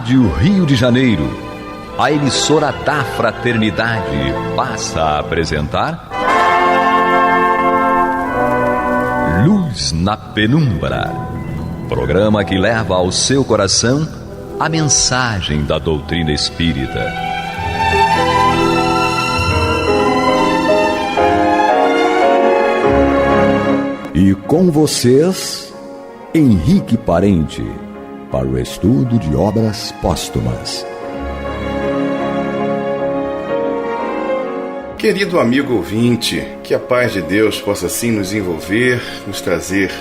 Rádio Rio de Janeiro, a emissora da Fraternidade, passa a apresentar Luz na Penumbra, programa que leva ao seu coração a mensagem da doutrina espírita. E com vocês, Henrique Parente, para o estudo de obras póstumas. Querido amigo ouvinte, que a paz de Deus possa assim nos envolver, nos trazer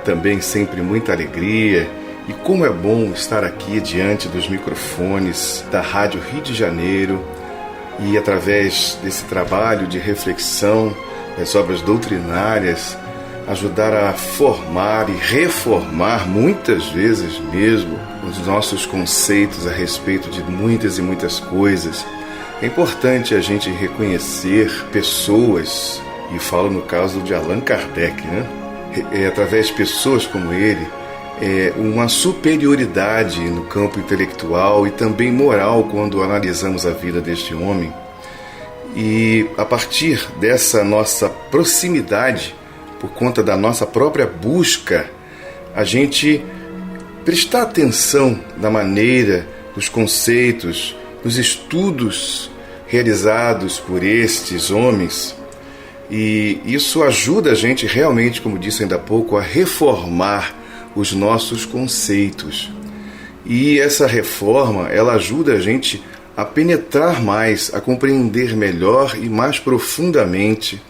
também sempre muita alegria. E como é bom estar aqui diante dos microfones da Rádio Rio de Janeiro e através desse trabalho de reflexão das obras doutrinárias, ajudar a formar e reformar muitas vezes mesmo os nossos conceitos a respeito de muitas e muitas coisas. É importante a gente reconhecer pessoas, e falo no caso de Allan Kardec, né? Através de pessoas como ele, uma superioridade no campo intelectual e também moral quando analisamos a vida deste homem. E a partir dessa nossa proximidade, por conta da nossa própria busca, a gente prestar atenção na maneira, nos conceitos, nos estudos realizados por estes homens, e isso ajuda a gente realmente, como disse ainda há pouco, a reformar os nossos conceitos. E essa reforma, ela ajuda a gente a penetrar mais, a compreender melhor e mais profundamente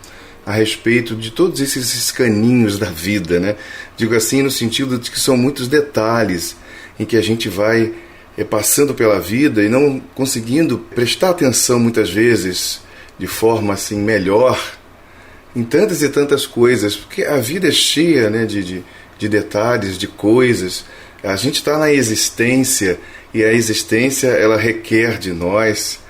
a respeito de todos esses caninhos da vida, né? Digo assim no sentido de que são muitos detalhes em que a gente vai passando pela vida e não conseguindo prestar atenção muitas vezes de forma assim melhor em tantas e tantas coisas, porque a vida é cheia, né, de detalhes, de coisas. A gente está na existência e a existência ela requer de nós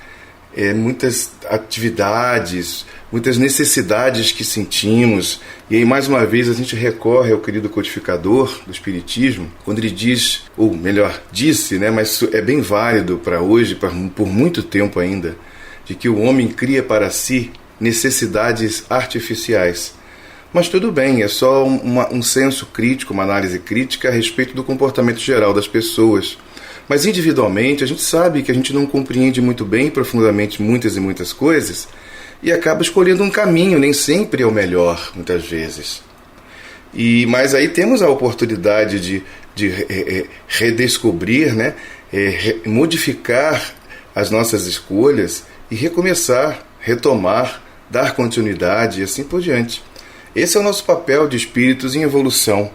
muitas atividades, muitas necessidades que sentimos. E aí, mais uma vez, a gente recorre ao querido codificador do Espiritismo, quando ele diz, ou melhor, disse, né, mas é bem válido para hoje, por muito tempo ainda, de que o homem cria para si necessidades artificiais. Mas tudo bem, é só um senso crítico, uma análise crítica a respeito do comportamento geral das pessoas. Mas individualmente, a gente sabe que a gente não compreende muito bem, profundamente, muitas e muitas coisas, e acaba escolhendo um caminho, nem sempre é o melhor, muitas vezes. Mas aí temos a oportunidade de redescobrir, né, modificar as nossas escolhas e recomeçar, retomar, dar continuidade e assim por diante. Esse é o nosso papel de espíritos em evolução.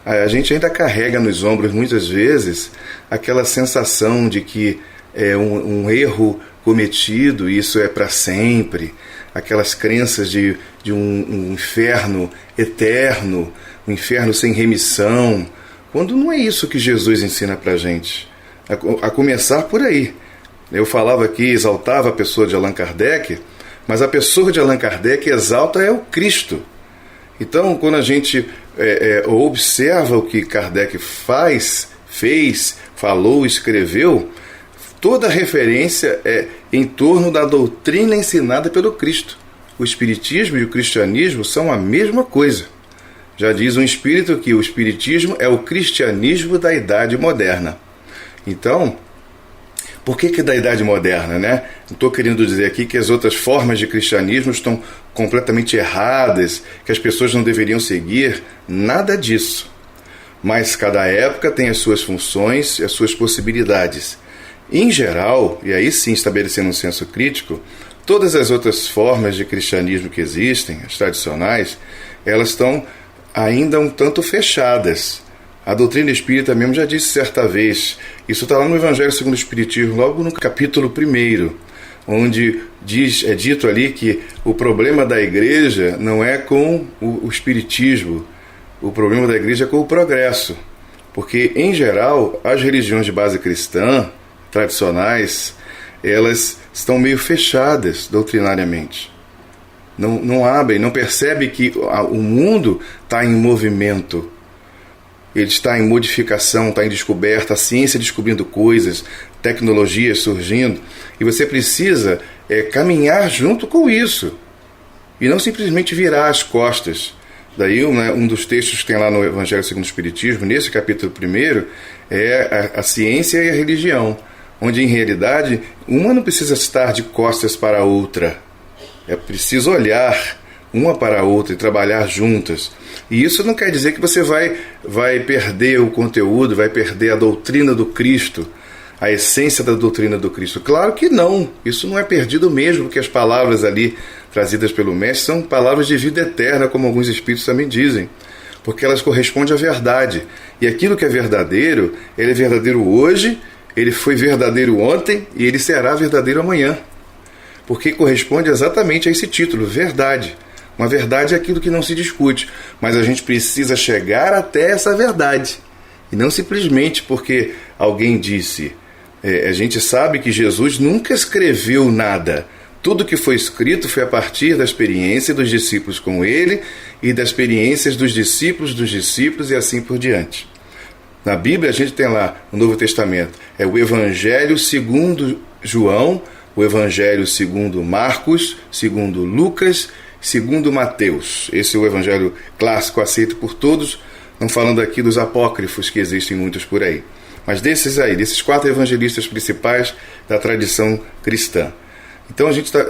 A gente ainda carrega nos ombros, muitas vezes, aquela sensação de que é um erro cometido, isso é para sempre, aquelas crenças de um inferno eterno, um inferno sem remissão, quando não é isso que Jesus ensina para a gente. A começar por aí. Eu falava aqui, exaltava a pessoa de Allan Kardec, mas a pessoa de Allan Kardec exalta é o Cristo. Então, quando a gente observa o que Kardec fez, falou, escreveu, toda referência é em torno da doutrina ensinada pelo Cristo. O Espiritismo e o Cristianismo são a mesma coisa. Já diz um espírito que o Espiritismo é o cristianismo da Idade Moderna. Então, por que da Idade Moderna, né? Não estou querendo dizer aqui que as outras formas de cristianismo estão completamente erradas, que as pessoas não deveriam seguir, nada disso. Mas cada época tem as suas funções e as suas possibilidades. Em geral, e aí sim estabelecendo um senso crítico, todas as outras formas de cristianismo que existem, as tradicionais, elas estão ainda um tanto fechadas. A doutrina espírita mesmo já disse certa vez, isso está lá no Evangelho segundo o Espiritismo, logo no capítulo 1, onde é dito ali que o problema da igreja não é com o espiritismo, o problema da igreja é com o progresso. Porque, em geral, as religiões de base cristã, tradicionais, elas estão meio fechadas doutrinariamente. Não abrem, não percebem que o mundo está em movimento. ele está em modificação, está em descoberta, a ciência descobrindo coisas, tecnologias surgindo, e você precisa caminhar junto com isso, e não simplesmente virar as costas. Daí um dos textos que tem lá no Evangelho segundo o Espiritismo, nesse capítulo 1, é a ciência e a religião, onde em realidade uma não precisa estar de costas para a outra, é preciso olhar uma para a outra e trabalhar juntas. E isso não quer dizer que você vai perder o conteúdo, vai perder a doutrina do Cristo, a essência da doutrina do Cristo. Claro que não, isso não é perdido mesmo, porque as palavras ali trazidas pelo Mestre são palavras de vida eterna, como alguns espíritos também dizem, porque elas correspondem à verdade. E aquilo que é verdadeiro, ele é verdadeiro hoje, ele foi verdadeiro ontem e ele será verdadeiro amanhã, porque corresponde exatamente a esse título, verdade. Uma verdade é aquilo que não se discute, mas a gente precisa chegar até essa verdade, e não simplesmente porque alguém disse. A gente sabe que Jesus nunca escreveu nada. Tudo que foi escrito foi a partir da experiência dos discípulos com ele e das experiências dos discípulos e assim por diante. Na Bíblia a gente tem lá, no Novo Testamento, é o Evangelho segundo João, o Evangelho segundo Marcos, segundo Lucas, segundo Mateus. Esse é o Evangelho clássico, aceito por todos, não falando aqui dos apócrifos, que existem muitos por aí. Mas desses 4 evangelistas principais da tradição cristã. Então a gente está,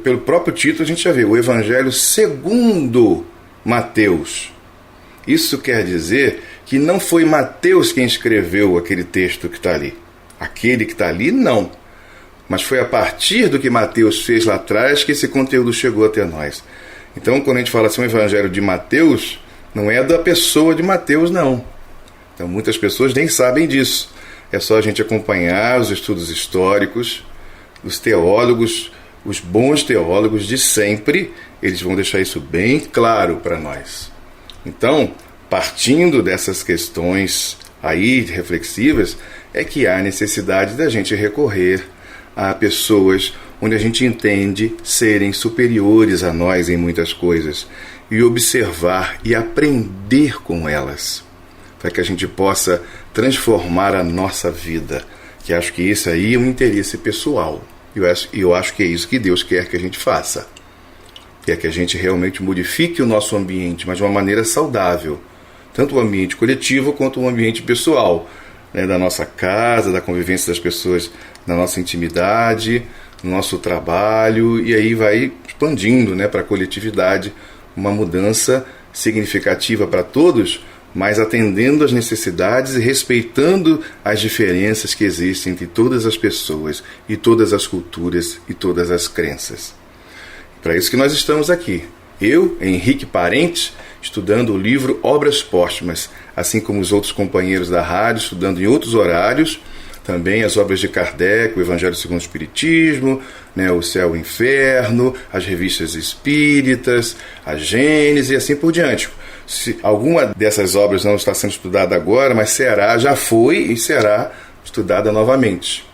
pelo próprio título a gente já vê o Evangelho segundo Mateus. Isso quer dizer que não foi Mateus quem escreveu aquele texto que está ali. Aquele que está ali, não. Mas foi a partir do que Mateus fez lá atrás que esse conteúdo chegou até nós. Então, quando a gente fala assim, o Evangelho de Mateus, não é da pessoa de Mateus, não. Então, muitas pessoas nem sabem disso. É só a gente acompanhar os estudos históricos, os teólogos, os bons teólogos de sempre, eles vão deixar isso bem claro para nós. Então, partindo dessas questões aí reflexivas, é que há necessidade da gente recorrer a pessoas onde a gente entende serem superiores a nós em muitas coisas e observar e aprender com elas, para que a gente possa transformar a nossa vida, que acho que isso aí é um interesse pessoal. E eu acho que é isso que Deus quer que a gente faça. Quer que a gente realmente modifique o nosso ambiente, mas de uma maneira saudável. Tanto o ambiente coletivo quanto o ambiente pessoal, né, da nossa casa, da convivência das pessoas, na nossa intimidade, no nosso trabalho, e aí vai expandindo, né, para a coletividade, uma mudança significativa para todos, mas atendendo às necessidades e respeitando as diferenças que existem entre todas as pessoas e todas as culturas e todas as crenças. Para isso que nós estamos aqui. Eu, Henrique Parente, estudando o livro Obras Póstumas, assim como os outros companheiros da rádio, estudando em outros horários, também as obras de Kardec, o Evangelho segundo o Espiritismo, né, o Céu e o Inferno, as revistas espíritas, a Gênese e assim por diante. Se alguma dessas obras não está sendo estudada agora, mas já foi e será estudada novamente,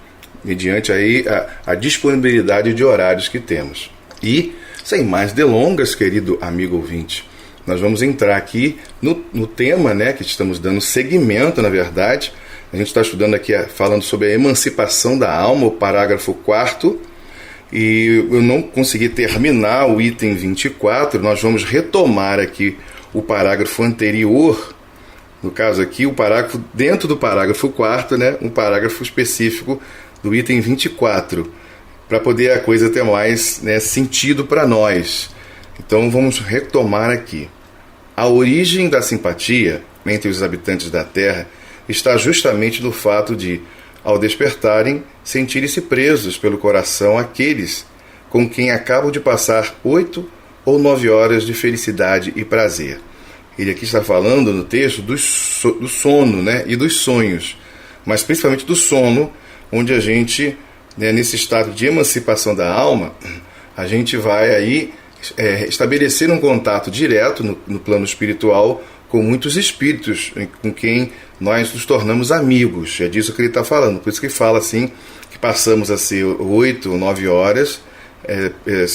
mediante aí a disponibilidade de horários que temos. E, sem mais delongas, querido amigo ouvinte, nós vamos entrar aqui no tema, né, que estamos dando seguimento, na verdade. A gente está estudando aqui, falando sobre a emancipação da alma, o parágrafo 4º, e eu não consegui terminar o item 24, nós vamos retomar aqui o parágrafo anterior, no caso aqui, o parágrafo dentro do parágrafo 4º, né, um parágrafo específico do item 24, para poder a coisa ter mais, né, sentido para nós. Então vamos retomar aqui. A origem da simpatia entre os habitantes da Terra está justamente no fato de, ao despertarem, sentirem-se presos pelo coração aqueles com quem acabam de passar 8 ou 9 horas de felicidade e prazer. Ele aqui está falando no texto do sono, né, e dos sonhos, mas principalmente do sono, onde a gente, né, nesse estado de emancipação da alma, a gente vai aí estabelecer um contato direto no plano espiritual com muitos espíritos com quem nós nos tornamos amigos. É disso que ele está falando. Por isso que fala assim, que passamos a ser 8 ou 9 horas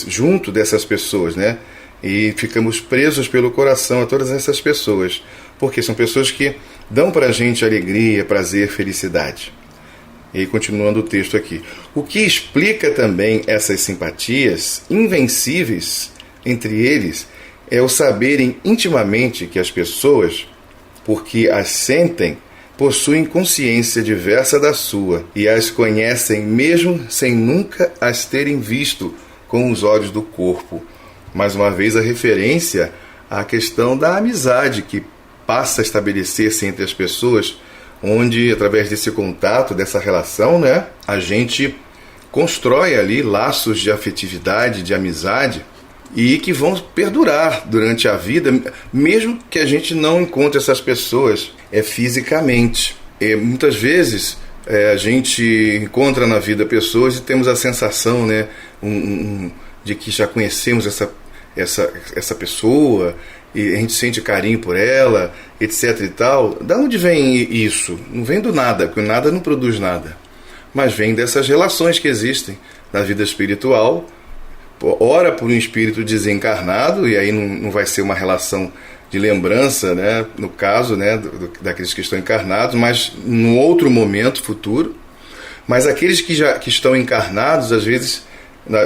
junto dessas pessoas, né? E ficamos presos pelo coração a todas essas pessoas, porque são pessoas que dão para a gente alegria, prazer, felicidade. E aí, continuando o texto aqui. O que explica também essas simpatias invencíveis entre eles é o saberem intimamente que as pessoas, porque as sentem, possuem consciência diversa da sua e as conhecem mesmo sem nunca as terem visto com os olhos do corpo. Mais uma vez a referência à questão da amizade que passa a estabelecer-se entre as pessoas, onde através desse contato, dessa relação, né, a gente constrói ali laços de afetividade, de amizade, e que vão perdurar durante a vida, mesmo que a gente não encontre essas pessoas fisicamente. Muitas vezes a gente encontra na vida pessoas e temos a sensação, né, de que já conhecemos essa pessoa, e a gente sente carinho por ela, etc e tal. Da onde vem isso? Não vem do nada, porque o nada não produz nada. Mas vem dessas relações que existem na vida espiritual. Ora por um espírito desencarnado, e aí não vai ser uma relação de lembrança, né, no caso, né, daqueles que estão encarnados, mas num outro momento futuro. Mas aqueles que estão encarnados, às vezes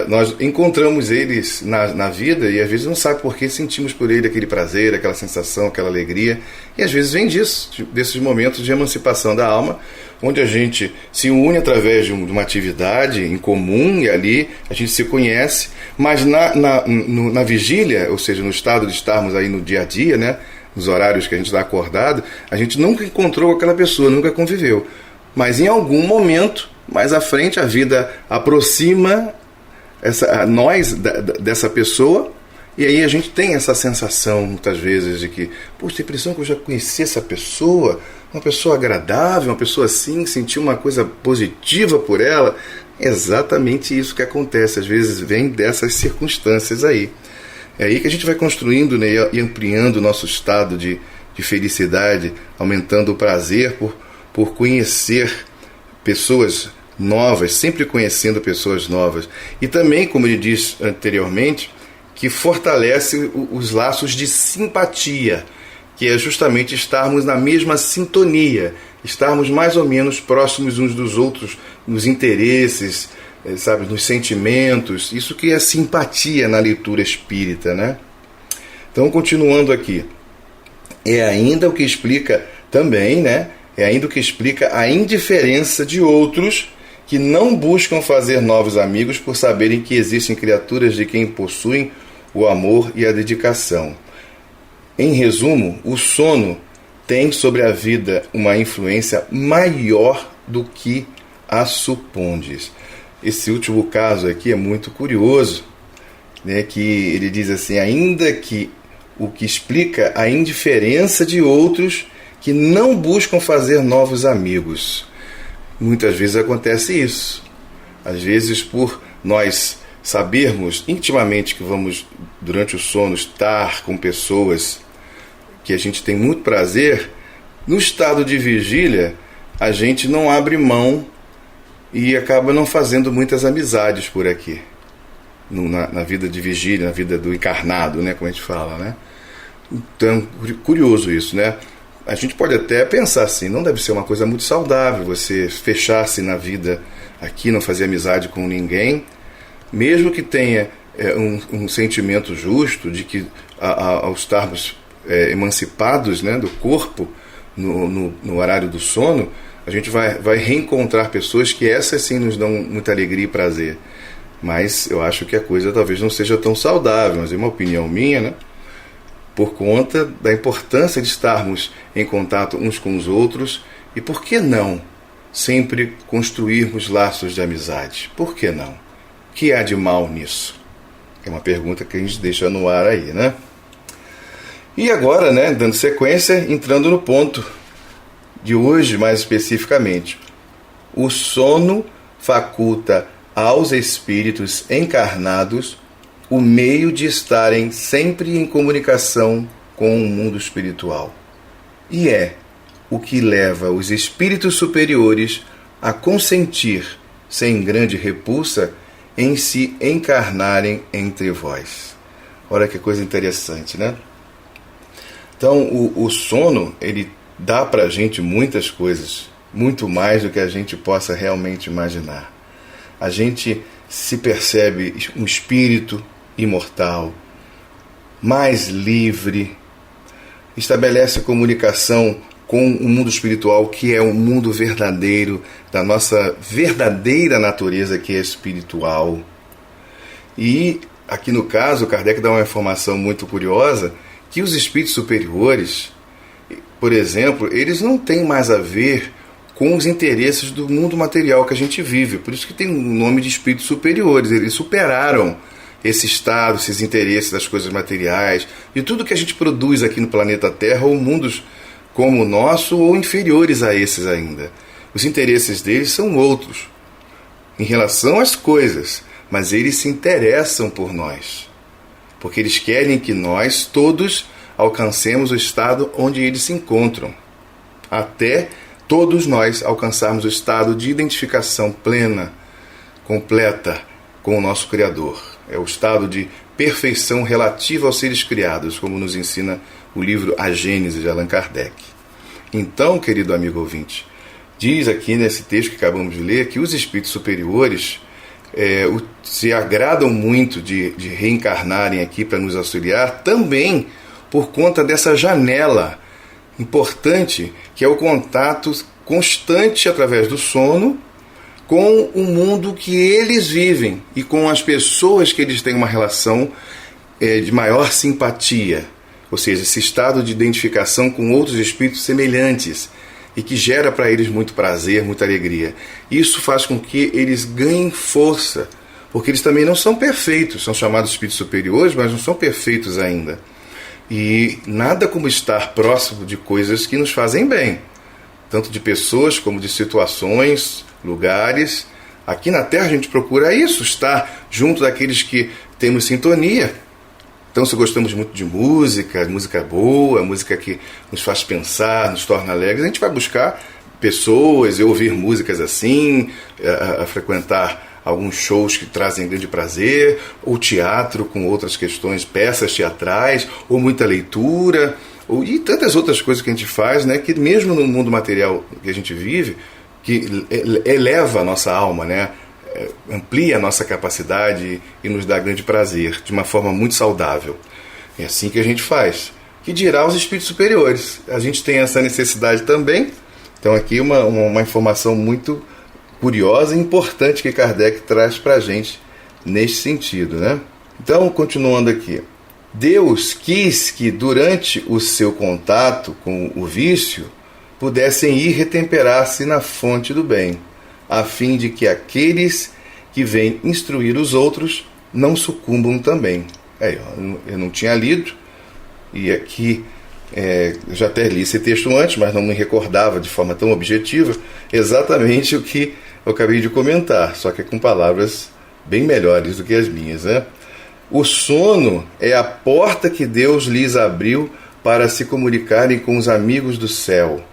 nós encontramos eles na vida e às vezes não sabe por que sentimos por ele aquele prazer, aquela sensação, aquela alegria, e às vezes vem desses momentos de emancipação da alma, onde a gente se une através de uma atividade em comum, e ali a gente se conhece, mas na vigília, ou seja, no estado de estarmos aí no dia a dia, né, nos horários que a gente está acordado, a gente nunca encontrou aquela pessoa, nunca conviveu, mas em algum momento, mais à frente, a vida aproxima nós dessa pessoa, e aí a gente tem essa sensação muitas vezes de que, poxa, tem a impressão que eu já conheci essa pessoa, uma pessoa agradável, uma pessoa assim, senti uma coisa positiva por ela. É exatamente isso que acontece, às vezes vem dessas circunstâncias aí. É aí que a gente vai construindo, né, e ampliando o nosso estado de felicidade, aumentando o prazer por conhecer pessoas novas, sempre conhecendo pessoas novas. E também, como ele disse anteriormente, que fortalece os laços de simpatia, que é justamente estarmos na mesma sintonia, estarmos mais ou menos próximos uns dos outros nos interesses, sabe, nos sentimentos. Isso que é simpatia na leitura espírita, né? Então, continuando aqui, é ainda o que explica também, né? É ainda o que explica a indiferença de outros que não buscam fazer novos amigos por saberem que existem criaturas de quem possuem o amor e a dedicação. Em resumo, o sono tem sobre a vida uma influência maior do que a supondes. Esse último caso aqui é muito curioso, né, que ele diz assim, ainda que o que explica a indiferença de outros que não buscam fazer novos amigos. Muitas vezes acontece isso. Às vezes, por nós sabermos intimamente que vamos, durante o sono, estar com pessoas que a gente tem muito prazer, no estado de vigília, a gente não abre mão e acaba não fazendo muitas amizades por aqui. Na vida de vigília, na vida do encarnado, né, como a gente fala, né? Então, curioso isso, né? A gente pode até pensar assim, não deve ser uma coisa muito saudável você fechar-se na vida aqui, não fazer amizade com ninguém, mesmo que tenha um sentimento justo de que ao estarmos emancipados, né, do corpo no horário do sono, a gente vai reencontrar pessoas que essas sim nos dão muita alegria e prazer. Mas eu acho que a coisa talvez não seja tão saudável, mas é uma opinião minha, né? Por conta da importância de estarmos em contato uns com os outros e, por que não, sempre construirmos laços de amizade? Por que não? O que há de mal nisso? É uma pergunta que a gente deixa no ar aí, né? E agora, né, dando sequência, entrando no ponto de hoje mais especificamente. O sono faculta aos espíritos encarnados o meio de estarem sempre em comunicação com o mundo espiritual. E é o que leva os espíritos superiores a consentir, sem grande repulsa, em se encarnarem entre vós. Olha que coisa interessante, né? Então, o sono, ele dá pra gente muitas coisas, muito mais do que a gente possa realmente imaginar. A gente se percebe um espírito imortal, mais livre, estabelece comunicação com o mundo espiritual, que é o mundo verdadeiro, da nossa verdadeira natureza, que é espiritual. E, aqui no caso, Kardec dá uma informação muito curiosa, que os espíritos superiores, por exemplo, eles não têm mais a ver com os interesses do mundo material que a gente vive. Por isso que tem o nome de espíritos superiores. Eles superaram esse estado, esses interesses das coisas materiais, de tudo que a gente produz aqui no planeta Terra, ou mundos como o nosso, ou inferiores a esses ainda. Os interesses deles são outros, em relação às coisas, mas eles se interessam por nós, porque eles querem que nós todos alcancemos o estado onde eles se encontram, até todos nós alcançarmos o estado de identificação plena, completa com o nosso Criador. É o estado de perfeição relativa aos seres criados, como nos ensina o livro A Gênese, de Allan Kardec. Então, querido amigo ouvinte, diz aqui nesse texto que acabamos de ler que os espíritos superiores se agradam muito de reencarnarem aqui para nos auxiliar, também por conta dessa janela importante, que é o contato constante através do sono com o mundo que eles vivem e com as pessoas que eles têm uma relação de maior simpatia, ou seja, esse estado de identificação com outros espíritos semelhantes e que gera para eles muito prazer, muita alegria. Isso faz com que eles ganhem força, porque eles também não são perfeitos, são chamados espíritos superiores, mas não são perfeitos ainda. E nada como estar próximo de coisas que nos fazem bem, tanto de pessoas como de situações, lugares. Aqui na Terra a gente procura isso, estar junto daqueles que temos sintonia. Então, se gostamos muito de música boa, música que nos faz pensar, nos torna alegres, a gente vai buscar pessoas e ouvir músicas assim, a frequentar alguns shows que trazem grande prazer, ou teatro com outras questões, peças teatrais, ou muita leitura, e tantas outras coisas que a gente faz, né, que mesmo no mundo material que a gente vive, que eleva a nossa alma, né, amplia a nossa capacidade e nos dá grande prazer, de uma forma muito saudável. É assim que a gente faz. Que dirá os espíritos superiores. A gente tem essa necessidade também. Então aqui uma informação muito curiosa e importante que Kardec traz para a gente nesse sentido, né? Então, continuando aqui. Deus quis que durante o seu contato com o vício pudessem ir retemperar-se na fonte do bem, a fim de que aqueles que vêm instruir os outros não sucumbam também. Eu não tinha lido, e aqui eu já até li esse texto antes, mas não me recordava de forma tão objetiva exatamente o que eu acabei de comentar, só que com palavras bem melhores do que as minhas, né? O sono é a porta que Deus lhes abriu para se comunicarem com os amigos do céu.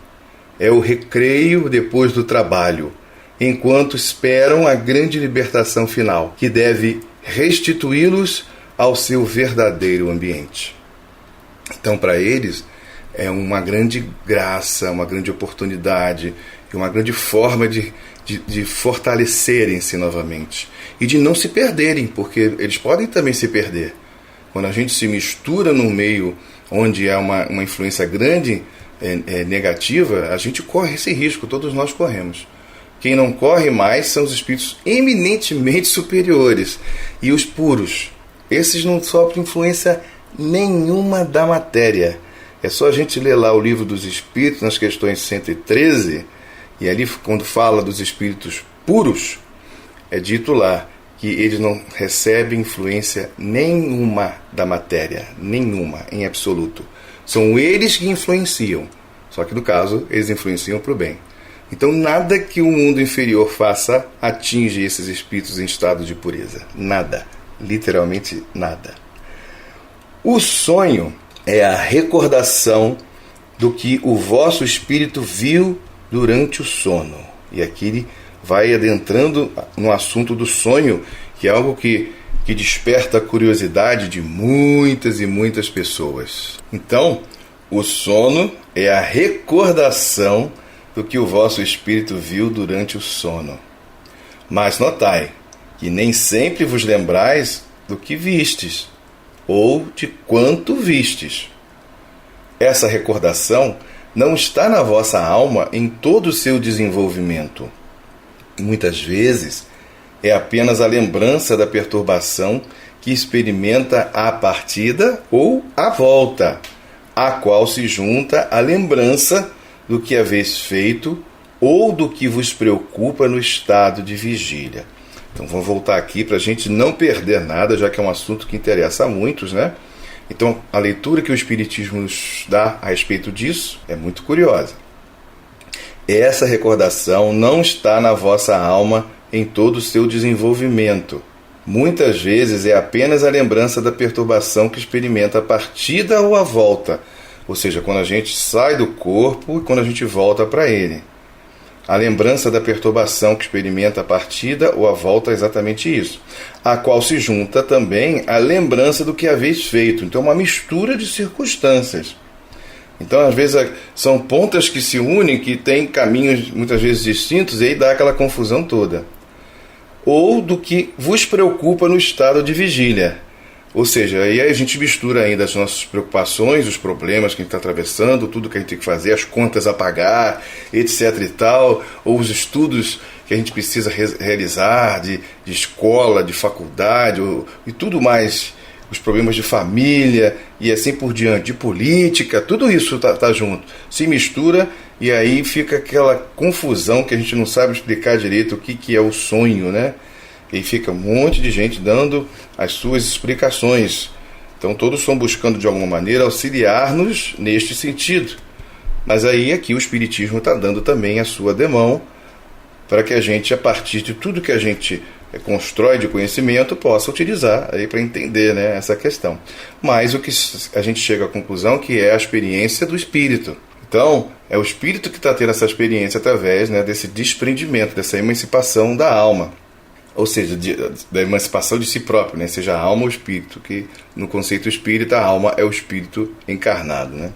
É o recreio depois do trabalho, enquanto esperam a grande libertação final, que deve restituí-los ao seu verdadeiro ambiente. Então, para eles, é uma grande graça, uma grande oportunidade, e uma grande forma de fortalecerem-se novamente e de não se perderem, porque eles podem também se perder. Quando a gente se mistura num meio onde há uma influência grande negativa, a gente corre esse risco, todos nós corremos. Quem não corre mais são os espíritos eminentemente superiores e os puros. Esses não sofrem influência nenhuma da matéria. É só a gente ler lá o Livro dos Espíritos, nas questões 113, e ali quando fala dos espíritos puros, é dito lá que eles não recebem influência nenhuma da matéria, nenhuma, em absoluto. São eles que influenciam, só que no caso eles influenciam para o bem. Então nada que o mundo inferior faça atinge esses espíritos em estado de pureza. Nada, literalmente nada. O sonho é a recordação do que o vosso espírito viu durante o sono. E aqui ele vai adentrando no assunto do sonho, que é algo que que desperta a curiosidade de muitas e muitas pessoas. Então, o sono é a recordação do que o vosso espírito viu durante o sono. Mas notai que nem sempre vos lembrais do que vistes, ou de quanto vistes. Essa recordação não está na vossa alma em todo o seu desenvolvimento. Muitas vezes é apenas a lembrança da perturbação que experimenta a partida ou a volta, a qual se junta a lembrança do que haveis feito ou do que vos preocupa no estado de vigília. Então vamos voltar aqui para a gente não perder nada, já que é um assunto que interessa a muitos, né? Então a leitura que o Espiritismo nos dá a respeito disso é muito curiosa. Essa recordação não está na vossa alma em todo o seu desenvolvimento. Muitas vezes é apenas a lembrança da perturbação que experimenta a partida ou a volta, ou seja, quando a gente sai do corpo e quando a gente volta para ele. A lembrança da perturbação que experimenta a partida ou a volta é exatamente isso, a qual se junta também a lembrança do que haveis feito. Então, uma mistura de circunstâncias. Então, às vezes, são pontas que se unem, que têm caminhos muitas vezes distintos, e aí dá aquela confusão toda. Ou do que vos preocupa no estado de vigília. Ou seja, aí a gente mistura ainda as nossas preocupações, os problemas que a gente está atravessando, tudo que a gente tem que fazer, as contas a pagar, etc e tal, ou os estudos que a gente precisa realizar de escola, de faculdade, e tudo mais, os problemas de família e assim por diante, de política, tudo isso tá junto, se mistura e aí fica aquela confusão que a gente não sabe explicar direito o que é o sonho, né? E fica um monte de gente dando as suas explicações. Então todos estão buscando de alguma maneira auxiliar-nos neste sentido. Mas aí aqui o Espiritismo está dando também a sua demão para que a gente, a partir de tudo que a gente constrói de conhecimento, possa utilizar aí para entender, né, essa questão. Mas o que a gente chega à conclusão que é a experiência do Espírito. Então, é o Espírito que está tendo essa experiência através, né, desse desprendimento, dessa emancipação da alma. Ou seja, da emancipação de si próprio, né? Seja a alma ou o espírito, que no conceito espírita a alma é o espírito encarnado, né?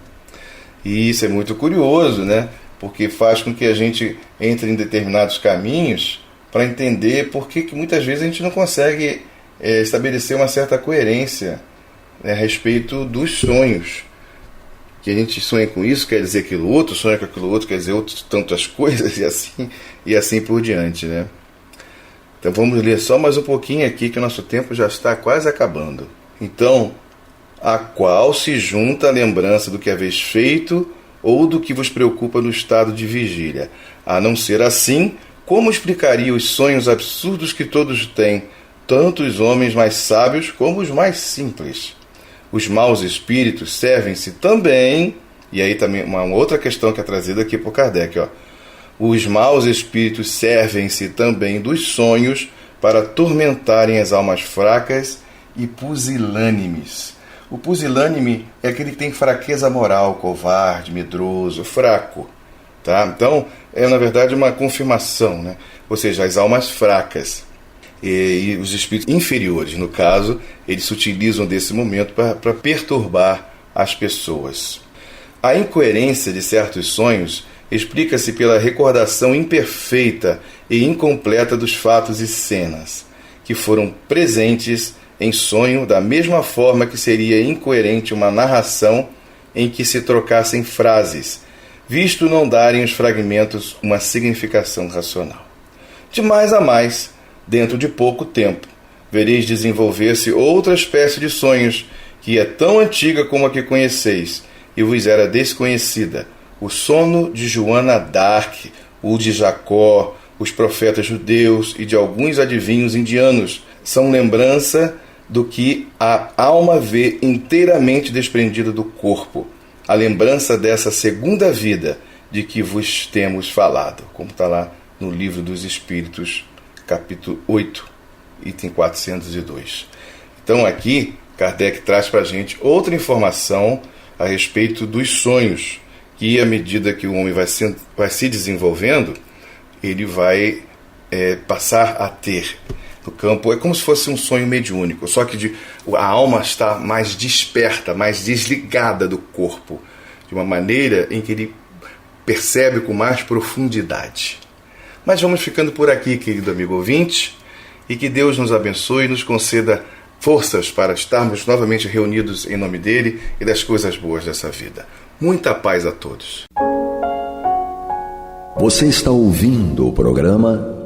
E isso é muito curioso, né? Porque faz com que a gente entre em determinados caminhos para entender por que muitas vezes a gente não consegue estabelecer uma certa coerência, né, a respeito dos sonhos. Que a gente sonha com isso, quer dizer aquilo outro, sonha com aquilo outro, quer dizer outras tantas coisas, e assim por diante, né? Então vamos ler só mais um pouquinho aqui, que o nosso tempo já está quase acabando. Então, a qual se junta a lembrança do que haveis feito ou do que vos preocupa no estado de vigília. A não ser assim, como explicaria os sonhos absurdos que todos têm, tanto os homens mais sábios como os mais simples? Os maus espíritos servem-se também, e aí também uma outra questão que é trazida aqui por Kardec, ó. Os maus espíritos servem-se também dos sonhos para atormentarem as almas fracas e pusilânimes. O pusilânime é aquele que tem fraqueza moral, covarde, medroso, fraco. Tá? Então, é na verdade uma confirmação, né? Ou seja, as almas fracas. E os espíritos inferiores, no caso, eles se utilizam desse momento para perturbar as pessoas. A incoerência de certos sonhos explica-se pela recordação imperfeita e incompleta dos fatos e cenas, que foram presentes em sonho da mesma forma que seria incoerente uma narração em que se trocassem frases, visto não darem os fragmentos uma significação racional. De mais a mais, dentro de pouco tempo, vereis desenvolver-se outra espécie de sonhos, que é tão antiga como a que conheceis, e vos era desconhecida, o sono de Joana d'Arc, o de Jacó, os profetas judeus e de alguns adivinhos indianos, são lembrança do que a alma vê inteiramente desprendida do corpo, a lembrança dessa segunda vida de que vos temos falado, como está lá no Livro dos Espíritos, capítulo 8, item 402. Então aqui, Kardec traz para a gente outra informação a respeito dos sonhos, que à medida que o homem vai se desenvolvendo, ele vai passar a ter. no campo. É como se fosse um sonho mediúnico, só que a alma está mais desperta, mais desligada do corpo, de uma maneira em que ele percebe com mais profundidade. Mas vamos ficando por aqui, querido amigo ouvinte, e que Deus nos abençoe e nos conceda forças para estarmos novamente reunidos em nome dele e das coisas boas dessa vida. Muita paz a todos. Você está ouvindo o programa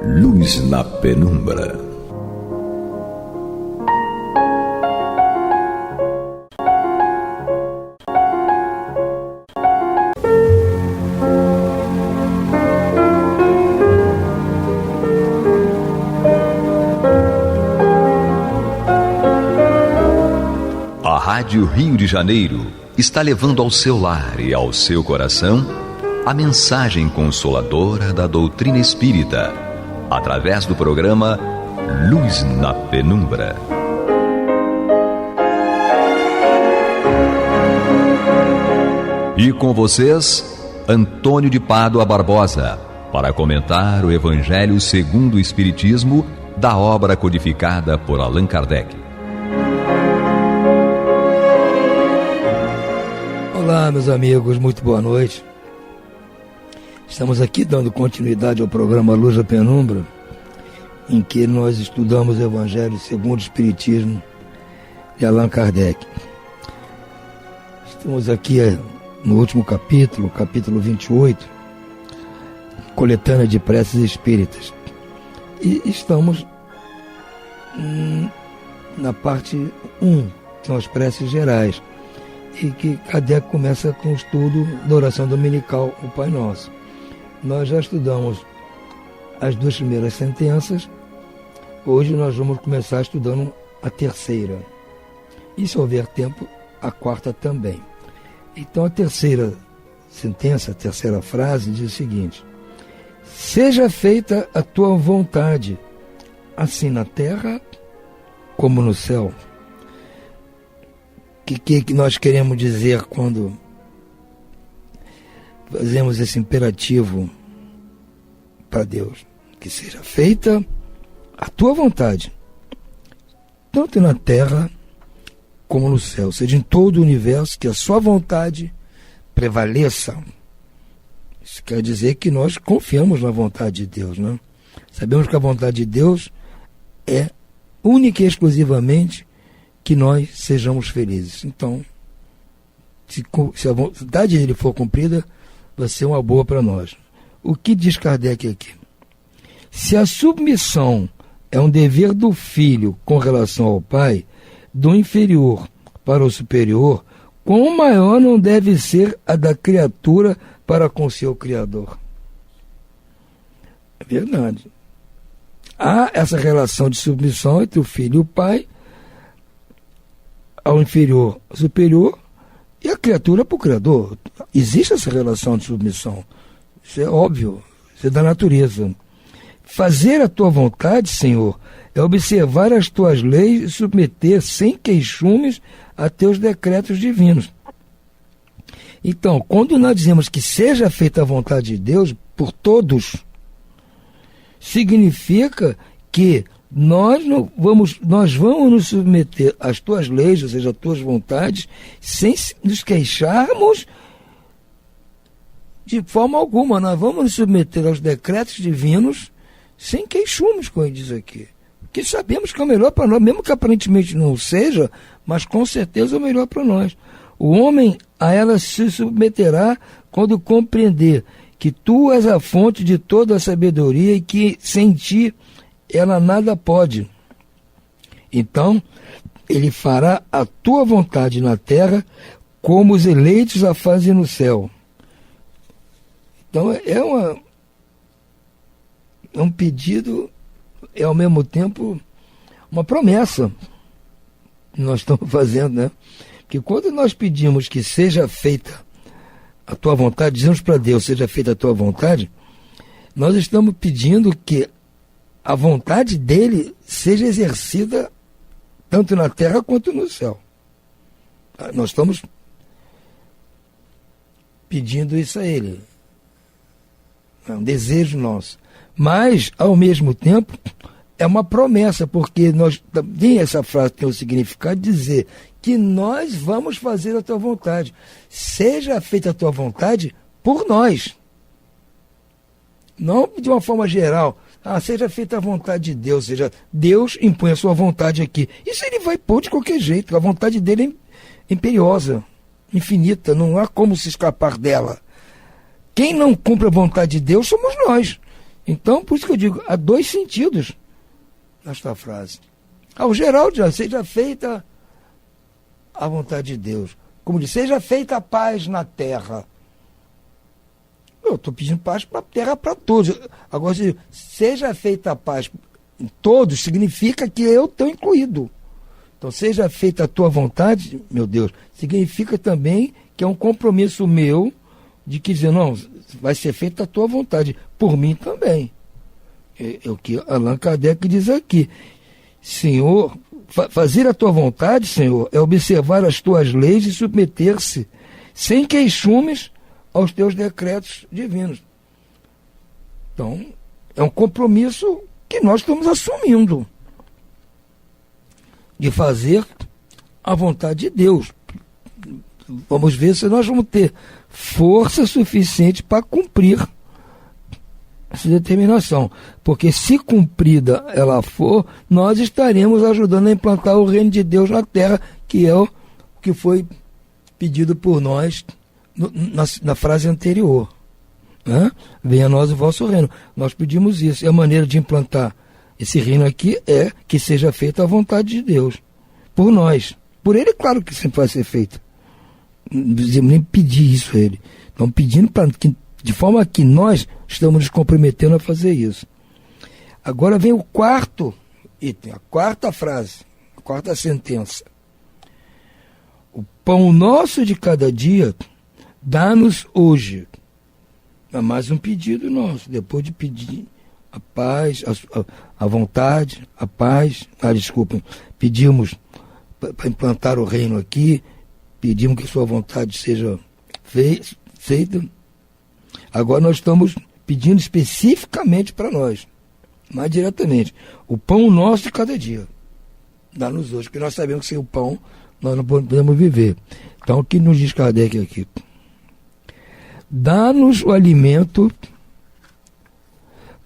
Luz na Penumbra. A Rádio Rio de Janeiro está levando ao seu lar e ao seu coração a mensagem consoladora da doutrina espírita, através do programa Luz na Penumbra. E com vocês, Antônio de Pádua Barbosa, para comentar o Evangelho segundo o Espiritismo da obra codificada por Allan Kardec. Olá, meus amigos, muito boa noite. Estamos aqui dando continuidade ao programa Luz da Penumbra, em que nós estudamos o Evangelho segundo o Espiritismo de Allan Kardec. Estamos aqui no último capítulo, capítulo 28, coletânea de preces espíritas. E estamos na parte 1, que são as preces gerais, e que Kardec começa com o estudo da oração dominical, o Pai Nosso. Nós já estudamos as 2 primeiras sentenças, hoje nós vamos começar estudando a terceira. E se houver tempo, a 4ª também. Então a terceira sentença, a terceira frase diz o seguinte: seja feita a tua vontade, assim na terra como no céu. O que nós queremos dizer quando fazemos esse imperativo para Deus? Que seja feita a tua vontade, tanto na terra como no céu, seja em todo o universo, que a sua vontade prevaleça. Isso quer dizer que nós confiamos na vontade de Deus, né? Sabemos que a vontade de Deus é única e exclusivamente que nós sejamos felizes. Então, se a vontade dele for cumprida, vai ser uma boa para nós. O que diz Kardec aqui? Se a submissão é um dever do filho com relação ao pai, do inferior para o superior, quão maior não deve ser a da criatura para com seu Criador? É verdade. Há essa relação de submissão entre o filho e o pai, ao inferior, ao superior, e a criatura para o Criador. Existe essa relação de submissão. Isso é óbvio, isso é da natureza. Fazer a tua vontade, Senhor, é observar as tuas leis e submeter sem queixumes a teus decretos divinos. Então, quando nós dizemos que seja feita a vontade de Deus por todos, significa que nós vamos nos submeter às tuas leis, ou seja, às tuas vontades, sem nos queixarmos de forma alguma. Nós vamos nos submeter aos decretos divinos sem queixumes, como ele diz aqui. Porque sabemos que é o melhor para nós, mesmo que aparentemente não seja, mas com certeza é o melhor para nós. O homem a ela se submeterá quando compreender que tu és a fonte de toda a sabedoria e que sem ti ela nada pode. Então, ele fará a tua vontade na terra, como os eleitos a fazem no céu. Então, é um pedido, é ao mesmo tempo uma promessa que nós estamos fazendo, né? Que quando nós pedimos que seja feita a tua vontade, dizemos para Deus, seja feita a tua vontade, nós estamos pedindo que a vontade dele seja exercida tanto na terra quanto no céu. Nós estamos pedindo isso a ele. É um desejo nosso. Mas, ao mesmo tempo, é uma promessa, porque nós também, essa frase tem o significado de dizer que nós vamos fazer a tua vontade. Seja feita a tua vontade por nós. Não de uma forma geral. Seja feita a vontade de Deus. Seja, Deus impõe a sua vontade aqui. Isso ele vai pôr de qualquer jeito. A vontade dele é imperiosa, infinita. Não há como se escapar dela. Quem não cumpre a vontade de Deus somos nós. Então, por isso que eu digo, há dois sentidos nesta frase. Ao geral, já seja feita a vontade de Deus. Como diz, seja feita a paz na terra. Eu estou pedindo paz para a terra, para todos. Agora, seja feita a paz em todos, significa que eu estou incluído. Então, seja feita a tua vontade, meu Deus, significa também que é um compromisso meu de que dizer, não, vai ser feita a tua vontade, por mim também. É o que Allan Kardec diz aqui. Senhor, fazer a tua vontade, Senhor, é observar as tuas leis e submeter-se, sem queixumes, aos teus decretos divinos. Então, é um compromisso que nós estamos assumindo, de fazer a vontade de Deus. Vamos ver se nós vamos ter força suficiente para cumprir essa determinação. Porque se cumprida ela for, nós estaremos ajudando a implantar o reino de Deus na terra, que é o que foi pedido por nós na frase anterior. Né? Venha a nós o vosso reino. Nós pedimos isso. E a maneira de implantar esse reino aqui é que seja feita a vontade de Deus. Por nós. Por ele, claro que sempre vai ser feita. Não precisamos nem pedir isso a ele. Estamos pedindo de forma que nós estamos nos comprometendo a fazer isso. Agora vem o quarto item, a quarta frase, a quarta sentença. O pão nosso de cada dia dá-nos hoje. É mais um pedido nosso, depois de pedir a paz, a vontade, a paz. Desculpem, pedimos para implantar o reino aqui, pedimos que sua vontade seja feita. Agora nós estamos pedindo especificamente para nós, mais diretamente, o pão nosso de cada dia. Dá-nos hoje, porque nós sabemos que sem o pão nós não podemos viver. Então, o que nos diz Kardec aqui? Dá-nos o alimento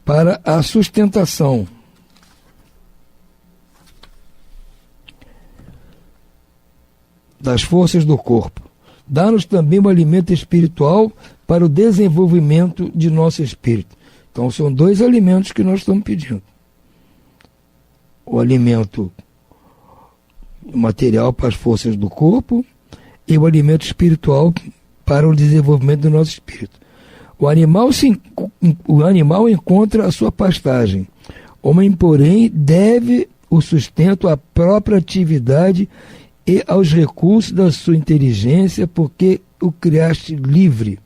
para a sustentação das forças do corpo. Dá-nos também o alimento espiritual para o desenvolvimento de nosso espírito. Então, são dois alimentos que nós estamos pedindo. O alimento material para as forças do corpo e o alimento espiritual para o desenvolvimento do nosso espírito. O animal encontra a sua pastagem. O homem, porém, deve o sustento à própria atividade e aos recursos da sua inteligência, porque o criaste livre.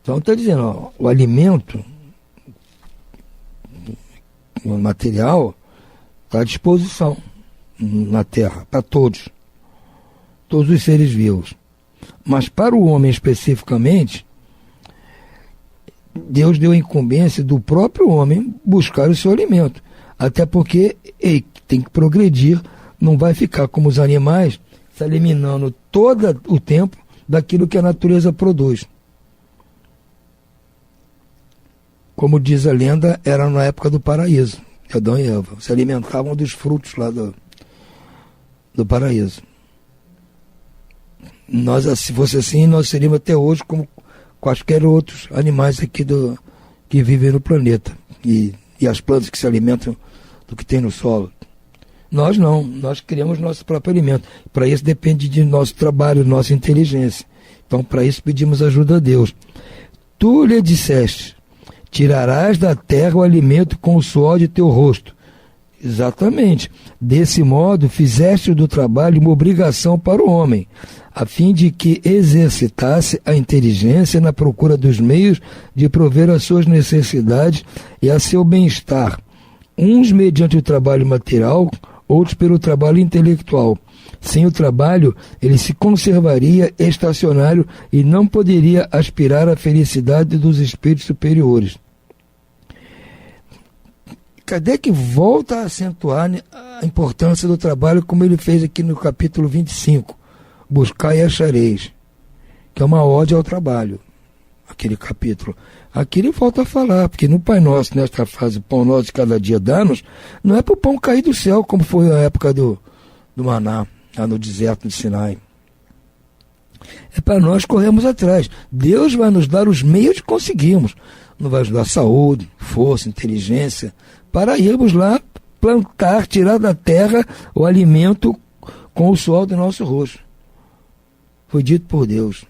Então está dizendo, o alimento, o material, está à disposição na Terra, para todos os seres vivos. Mas para o homem especificamente, Deus deu a incumbência do próprio homem buscar o seu alimento. Até porque ele tem que progredir, não vai ficar como os animais, se eliminando todo o tempo daquilo que a natureza produz. Como diz a lenda, era na época do paraíso, Adão e Eva. Se alimentavam dos frutos lá do paraíso. Nós, se fosse assim, nós seríamos até hoje como quaisquer outros animais aqui que vivem no planeta. E as plantas que se alimentam do que tem no solo. Nós não, nós criamos nosso próprio alimento. Para isso depende de nosso trabalho, nossa inteligência. Então, para isso pedimos ajuda a Deus. Tu lhe disseste, tirarás da terra o alimento com o suor de teu rosto. Exatamente. Desse modo, fizeste do trabalho uma obrigação para o homem, a fim de que exercitasse a inteligência na procura dos meios de prover às suas necessidades e a seu bem-estar, uns mediante o trabalho material, outros pelo trabalho intelectual. Sem o trabalho, ele se conservaria estacionário e não poderia aspirar à felicidade dos espíritos superiores. Kardec volta a acentuar a importância do trabalho, como ele fez aqui no capítulo 25, Buscai e achareis, que é uma ode ao trabalho, aquele capítulo. Aqui ele volta a falar, porque no Pai Nosso, nesta fase, Pão Nosso de cada dia dá-nos, não é para o pão cair do céu, como foi na época do Maná, lá no deserto de Sinai. É para nós corrermos atrás. Deus vai nos dar os meios de conseguirmos. Não vai nos dar saúde, força, inteligência, para irmos lá plantar, tirar da terra o alimento com o suor do nosso rosto. Foi dito por Deus.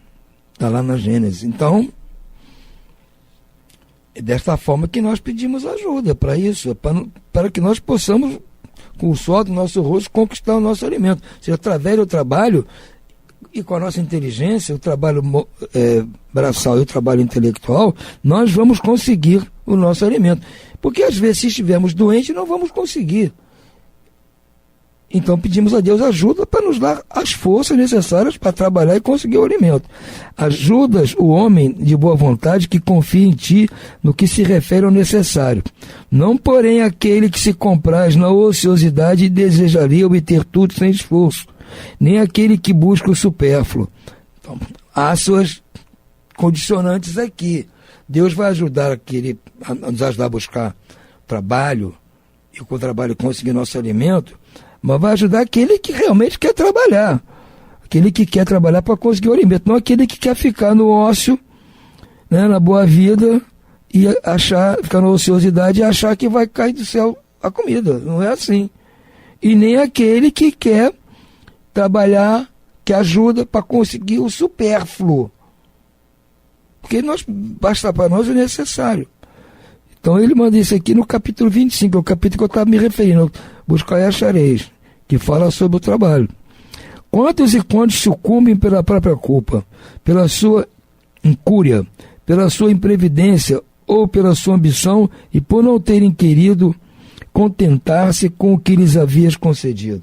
Está lá na Gênesis. Então, é desta forma que nós pedimos ajuda para isso, para que nós possamos, com o suor do nosso rosto, conquistar o nosso alimento. Se através do trabalho e com a nossa inteligência, o trabalho braçal e o trabalho intelectual, nós vamos conseguir o nosso alimento. Porque às vezes, se estivermos doentes, não vamos conseguir. Então pedimos a Deus ajuda para nos dar as forças necessárias para trabalhar e conseguir o alimento. Ajudas o homem de boa vontade que confia em ti no que se refere ao necessário. Não, porém, aquele que se compraz na ociosidade e desejaria obter tudo sem esforço. Nem aquele que busca o supérfluo. Então, há suas condicionantes aqui. Deus vai ajudar a nos ajudar a buscar trabalho e com o trabalho conseguir nosso alimento, mas vai ajudar aquele que realmente quer trabalhar. Aquele que quer trabalhar para conseguir o alimento, não aquele que quer ficar no ócio, né, na boa vida, e ficar na ociosidade e achar que vai cair do céu a comida. Não é assim. E nem aquele que quer trabalhar, que ajuda para conseguir o supérfluo. Porque basta para nós o necessário. Então ele manda isso aqui no capítulo 25, é o capítulo que eu estava me referindo, Buscai e achareis, que fala sobre o trabalho. Quantos e quantos sucumbem pela própria culpa, pela sua incúria, pela sua imprevidência ou pela sua ambição e por não terem querido contentar-se com o que lhes havias concedido.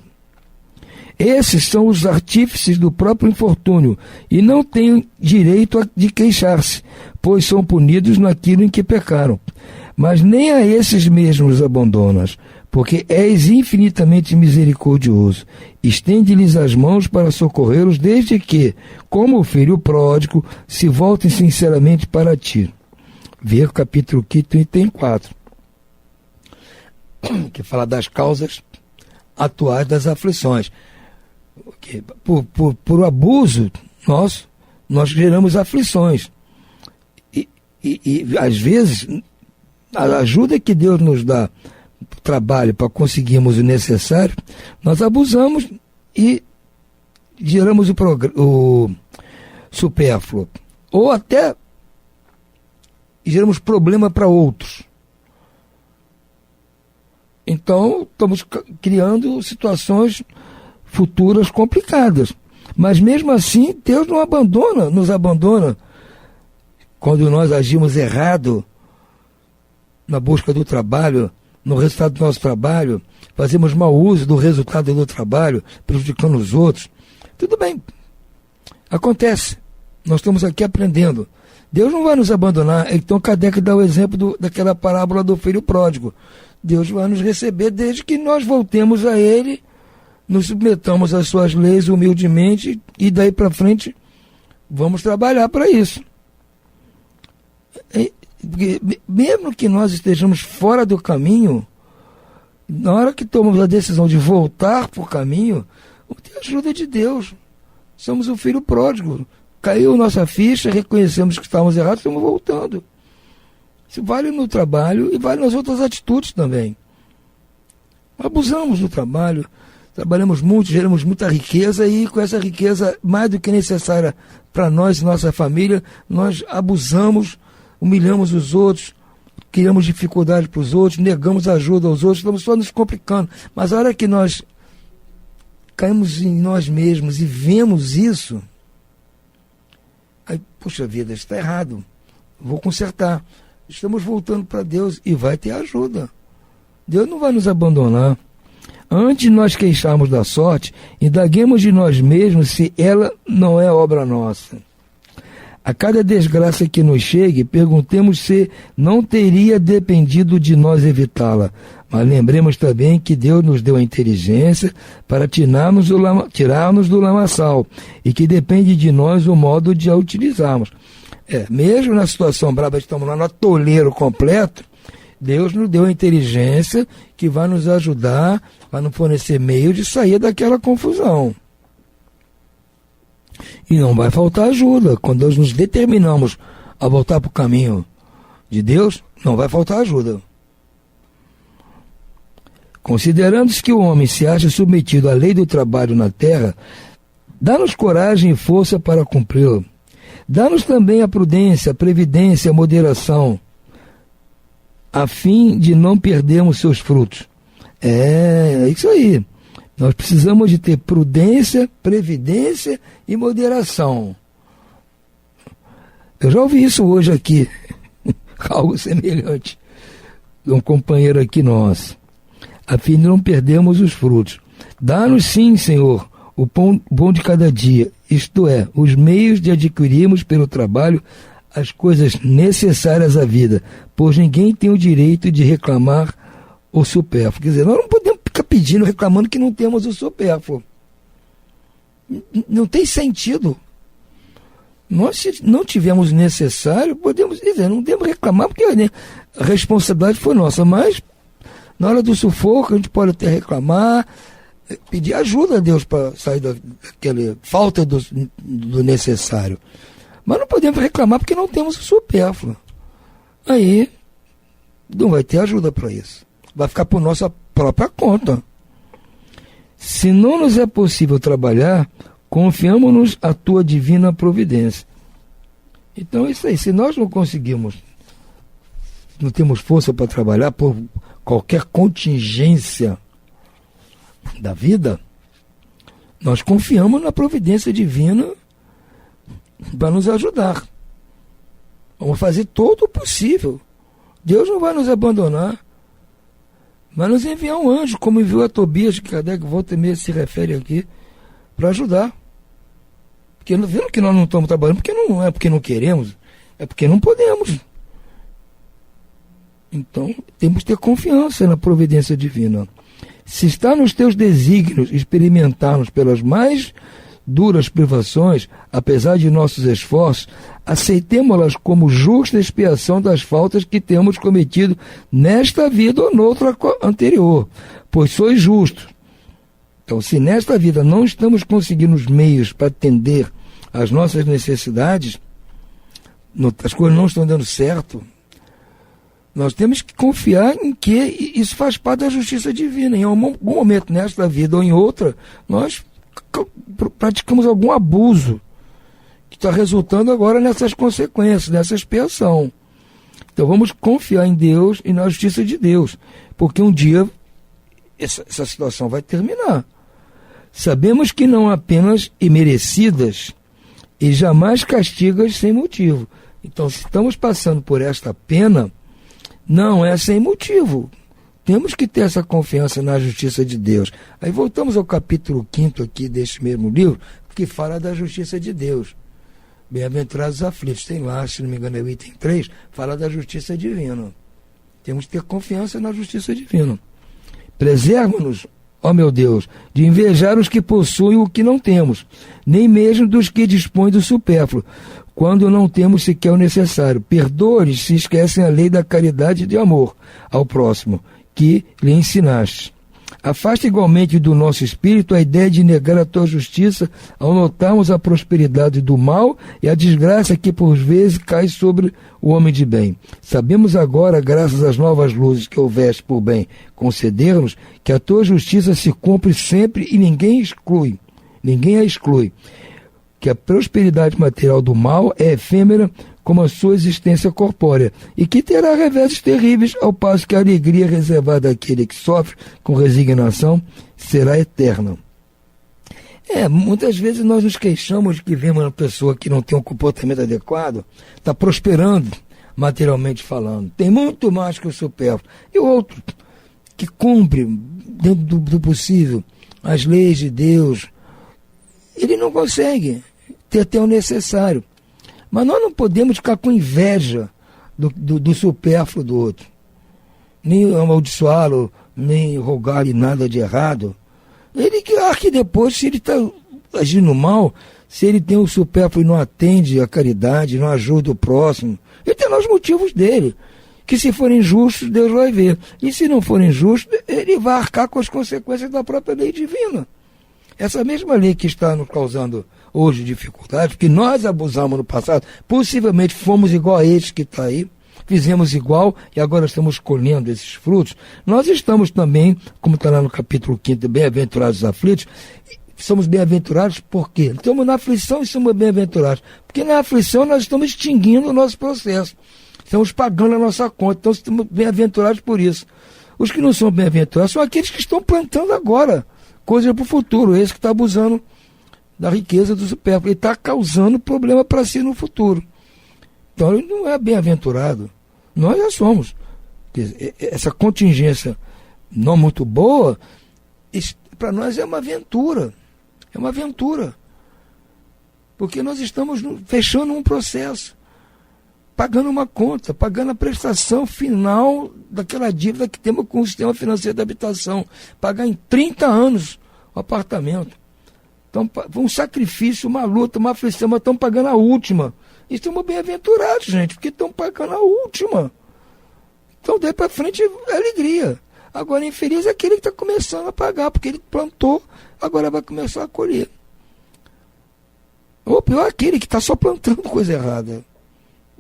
Esses são os artífices do próprio infortúnio e não têm direito de queixar-se, pois são punidos naquilo em que pecaram. Mas nem a esses mesmos abandonas, porque és infinitamente misericordioso. Estende-lhes as mãos para socorrê-los, desde que, como o filho pródigo, se voltem sinceramente para ti. Vê o capítulo 34, que fala das causas atuais das aflições. Por abuso nosso, nós geramos aflições. E às vezes, a ajuda que Deus nos dá para o trabalho, para conseguirmos o necessário, nós abusamos e geramos o supérfluo. Ou até geramos problema para outros. Então, estamos criando situações futuras complicadas. Mas mesmo assim, Deus não nos abandona quando nós agimos errado na busca do trabalho, no resultado do nosso trabalho, fazemos mau uso do resultado do trabalho, prejudicando os outros. Tudo bem, acontece. Nós estamos aqui aprendendo. Deus não vai nos abandonar. Então Kardec dá o exemplo daquela parábola do filho pródigo. Deus vai nos receber desde que nós voltemos a Ele, nos submetamos às suas leis humildemente e daí para frente vamos trabalhar para isso. Porque mesmo que nós estejamos fora do caminho, na hora que tomamos a decisão de voltar para o caminho, vamos ter a ajuda de Deus. Somos o filho pródigo. Caiu nossa ficha, reconhecemos que estávamos errados, estamos voltando. Isso vale no trabalho e vale nas outras atitudes também. Abusamos do trabalho, trabalhamos muito, geramos muita riqueza e com essa riqueza, mais do que necessária para nós e nossa família, nós abusamos, humilhamos os outros, criamos dificuldade para os outros, negamos ajuda aos outros, estamos só nos complicando. Mas a hora que nós caímos em nós mesmos e vemos isso, aí, puxa vida, isso está errado, vou consertar. Estamos voltando para Deus e vai ter ajuda. Deus não vai nos abandonar. Antes de nós queixarmos da sorte, indaguemos de nós mesmos se ela não é obra nossa. A cada desgraça que nos chegue, perguntemos se não teria dependido de nós evitá-la. Mas lembremos também que Deus nos deu a inteligência para tirarmos do lamaçal e que depende de nós o modo de a utilizarmos. Mesmo na situação brava, estamos lá no atoleiro completo, Deus nos deu a inteligência que vai nos ajudar, vai nos fornecer meio de sair daquela confusão. E não vai faltar ajuda. Quando nós nos determinamos a voltar para o caminho de Deus, não vai faltar ajuda. Considerando-se que o homem se acha submetido à lei do trabalho na terra, dá-nos coragem e força para cumpri-lo. Dá-nos também a prudência, a previdência, a moderação, a fim de não perdermos seus frutos. É isso aí. Nós precisamos de ter prudência, previdência e moderação. Eu já ouvi isso hoje aqui, algo semelhante, de um companheiro aqui nosso, a fim de não perdermos os frutos. Dá-nos sim, Senhor, o pão bom de cada dia, isto é, os meios de adquirirmos pelo trabalho as coisas necessárias à vida, pois ninguém tem o direito de reclamar o supérfluo. Quer dizer, nós não podemos ficar pedindo, reclamando que não temos o supérfluo. Não tem sentido. Nós, se não tivermos o necessário, podemos dizer, não devemos reclamar, porque a responsabilidade foi nossa, mas na hora do sufoco a gente pode até reclamar, pedir ajuda a Deus para sair daquela falta do necessário. Mas não podemos reclamar porque não temos o supérfluo. Aí não vai ter ajuda para isso. Vai ficar por nossa própria conta. Se não nos é possível trabalhar, confiamos-nos à tua divina providência. Então é isso aí. Se nós não conseguimos, não temos força para trabalhar por qualquer contingência da vida, nós confiamos na providência divina para nos ajudar. Vamos fazer todo o possível. Deus não vai nos abandonar. Vai nos enviar um anjo, como enviou a Tobias, que Kardec volta e meia se refere aqui, para ajudar. Porque vendo que nós não estamos trabalhando, porque não é porque não queremos, é porque não podemos. Então, temos que ter confiança na providência divina. Se está nos teus desígnios experimentarmos pelas mais duras privações, apesar de nossos esforços, aceitemo-las como justa expiação das faltas que temos cometido nesta vida ou noutra anterior, pois sois justos. Então, se nesta vida não estamos conseguindo os meios para atender às nossas necessidades, as coisas não estão dando certo, nós temos que confiar em que isso faz parte da justiça divina. Em algum momento nesta vida ou em outra, nós praticamos algum abuso que está resultando agora nessas consequências, nessa expiação. Então vamos confiar em Deus e na justiça de Deus, porque um dia essa situação vai terminar. Sabemos que não apenas imerecidas e jamais castigas sem motivo. Então, se estamos passando por esta pena, não é sem motivo. Temos que ter essa confiança na justiça de Deus. Aí voltamos ao capítulo 5 aqui deste mesmo livro, que fala da justiça de Deus. Bem-aventurados os aflitos. Tem lá, se não me engano, é o item 3, fala da justiça divina. Temos que ter confiança na justiça divina. Preserva-nos, ó meu Deus, de invejar os que possuem o que não temos, nem mesmo dos que dispõem do supérfluo, quando não temos sequer o necessário. Perdoa-lhes se esquecem a lei da caridade e de amor ao próximo, que lhe ensinaste. Afasta igualmente do nosso espírito a ideia de negar a tua justiça ao notarmos a prosperidade do mal e a desgraça que por vezes cai sobre o homem de bem. Sabemos agora, graças às novas luzes que houveste por bem conceder-nos, que a tua justiça se cumpre sempre e ninguém a exclui. Que a prosperidade material do mal é efêmera como a sua existência corpórea, e que terá reversos terríveis, ao passo que a alegria reservada àquele que sofre com resignação será eterna. Muitas vezes nós nos queixamos de que vemos uma pessoa que não tem um comportamento adequado, está prosperando, materialmente falando, tem muito mais que o supérfluo, e o outro que cumpre, dentro do possível, as leis de Deus, ele não consegue ter até o necessário. Mas nós não podemos ficar com inveja do supérfluo do outro. nem amaldiçoá-lo, nem rogar-lhe nada de errado. Ele que depois, se ele está agindo mal, se ele tem o supérfluo e não atende a caridade, não ajuda o próximo, ele tem lá os motivos dele, que se forem justos, Deus vai ver. E se não forem justos, ele vai arcar com as consequências da própria lei divina. Essa mesma lei que está nos causando hoje dificuldade, porque nós abusamos no passado, possivelmente fomos igual a este que está aí, fizemos igual e agora estamos colhendo esses frutos. Nós estamos também, como está lá no capítulo 5, bem-aventurados os aflitos. Somos bem-aventurados por quê? Estamos na aflição e somos bem-aventurados. Porque na aflição nós estamos extinguindo o nosso processo. Estamos pagando a nossa conta. Então estamos bem-aventurados por isso. Os que não são bem-aventurados são aqueles que estão plantando agora coisas para o futuro. Esse que está abusando da riqueza do supérfluo. Ele está causando problema para si no futuro. Então ele não é bem-aventurado. Nós já somos. Essa contingência não muito boa, para nós é uma aventura. É uma aventura. Porque nós estamos fechando um processo, pagando uma conta, pagando a prestação final daquela dívida que temos com o sistema financeiro da habitação. Pagar em 30 anos o apartamento. Então, foi um sacrifício, uma luta, uma aflição, mas estão pagando a última. E estamos bem-aventurados, gente, porque estão pagando a última. Então, daí para frente, é alegria. Agora, infeliz é aquele que está começando a pagar, porque ele plantou, agora vai começar a colher. Ou pior, aquele que está só plantando coisa errada.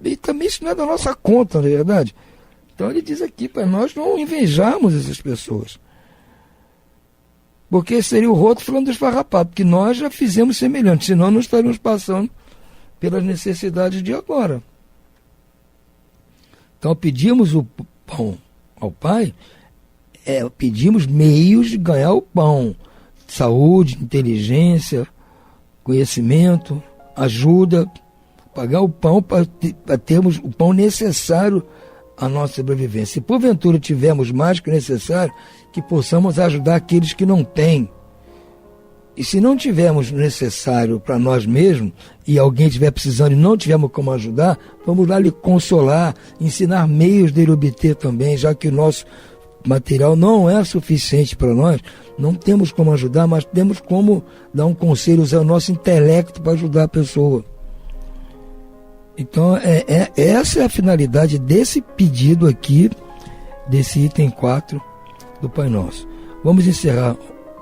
E também isso não é da nossa conta, não é verdade? Então, ele diz aqui para nós não invejarmos essas pessoas. Porque seria o roto falando do esfarrapado, porque nós já fizemos semelhante, senão não estaríamos passando pelas necessidades de agora. Então pedimos o pão ao Pai, pedimos meios de ganhar o pão, saúde, inteligência, conhecimento, ajuda, pagar o pão para termos o pão necessário à nossa sobrevivência. Se porventura tivermos mais que o necessário, que possamos ajudar aqueles que não têm. E se não tivermos necessário para nós mesmos, e alguém estiver precisando e não tivermos como ajudar, vamos lá lhe consolar, ensinar meios dele obter também, já que o nosso material não é suficiente para nós, não temos como ajudar, mas temos como dar um conselho, usar o nosso intelecto para ajudar a pessoa. Então, essa é a finalidade desse pedido aqui, desse item 4 do Pai Nosso. Vamos encerrar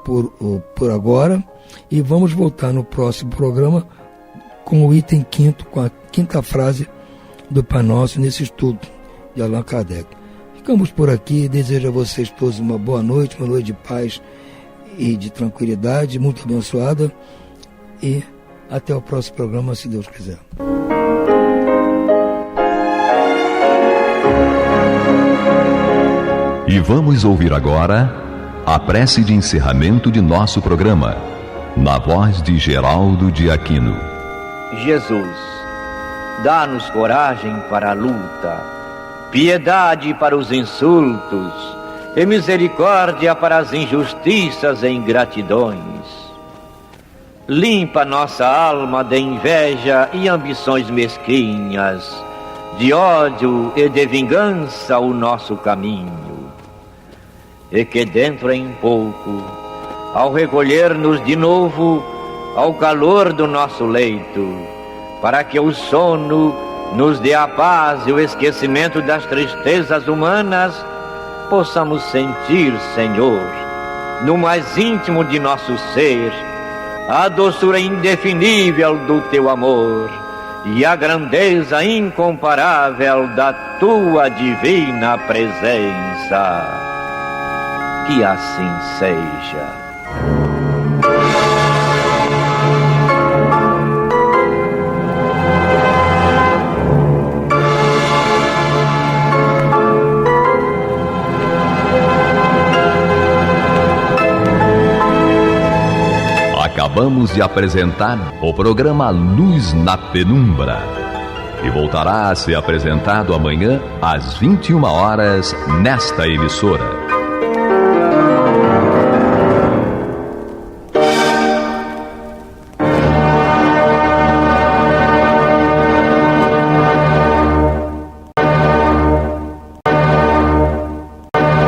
por agora e vamos voltar no próximo programa com o item 5º, com a 5ª frase do Pai Nosso nesse estudo de Allan Kardec. Ficamos por aqui, desejo a vocês todos uma boa noite de paz e de tranquilidade, muito abençoada, e até o próximo programa, se Deus quiser. E vamos ouvir agora a prece de encerramento de nosso programa, na voz de Geraldo de Aquino. Jesus, dá-nos coragem para a luta, piedade para os insultos e misericórdia para as injustiças e ingratidões. Limpa nossa alma de inveja e ambições mesquinhas, de ódio e de vingança o nosso caminho. E que dentro em pouco, ao recolher-nos de novo ao calor do nosso leito, para que o sono nos dê a paz e o esquecimento das tristezas humanas, possamos sentir, Senhor, no mais íntimo de nosso ser, a doçura indefinível do Teu amor e a grandeza incomparável da Tua divina presença. Que assim seja. Acabamos de apresentar o programa Luz na Penumbra, que voltará a ser apresentado amanhã às 21 horas nesta emissora.